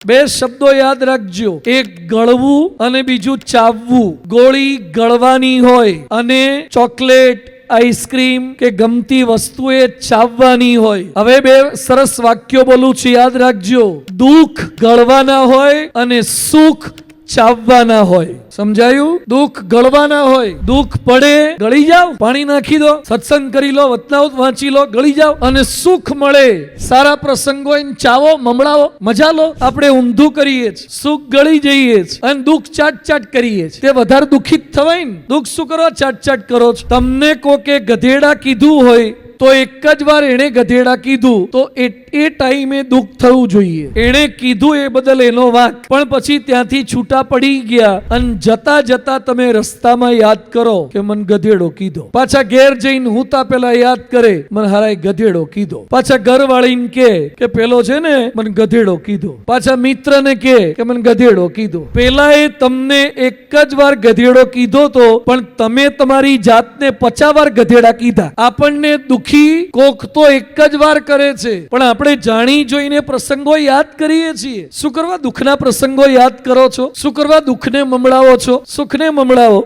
બે શબ્દો યાદ રાખજો, એક ગળવું અને બીજું ચાવવું. ગોળી ગળવાની હોય અને ચોકલેટ, આઈસ્ક્રીમ કે ગમતી વસ્તુ એ ચાવવાની હોય. હવે બે સરસ વાક્યો બોલું છું, યાદ રાખજો. દુઃખ ગળવાના હોય અને સુખ ચાવવાના હોય. સમજાયું? દુઃખ ગળવાના હોય. દુઃખ પડે ગળી જાવ, પાણી નાખી દો, સત્સંગ કરી લો, વતનાવત વાંચી લો, ગળી જાવ. અને સુખ મળે, સારા પ્રસંગો એને ચાવો, મમડાવો, મજા લો. આપણે ઊંધું કરીએ છીએ, સુખ ગળી જઈએ છીએ અને દુઃખ ચાટ ચાટ કરીએ છીએ. તે વધારે દુઃખિત થવાય ને. દુઃખ શું કરો? ચાટ ચાટ કરો છો. તમને કોકે ગધેડા કીધું હોય તો એક જ વાર એણે ગધેડા કીધું તો એ ટાઈમે દુઃખ થવું જોઈએ. એણે કીધું એ બદલ એનો વાંક, પણ પછી ત્યાંથી છૂટા પડી ગયા અને જતા જતા તમે રસ્તામાં યાદ કરો કે મન ગધેડો કીધો. પાછા ઘેર જઈને હુંતા પેલા યાદ કરે, મને હારાએ ગધેડો કીધો. પાછા ઘરવાળીને કે પેલો છે ને મને ગધેડો કીધો. પાછા મિત્રને કે મને ગધેડો કીધો. પેલા એ તમને એક જ વાર ગધેડો કીધો તો, પણ તમે તમારી જાતને 50 વાર ગધેડા કીધા. આપણને દુઃખ કોક તો એક જ વાર કરે છે, પણ આપણે જાણી જોઈને પ્રસંગો યાદ કરીએ છીએ. શું કરવા દુઃખના પ્રસંગો યાદ કરો છો? શું કરવા દુઃખને મમડાવો છો? સુખને મમડાવો.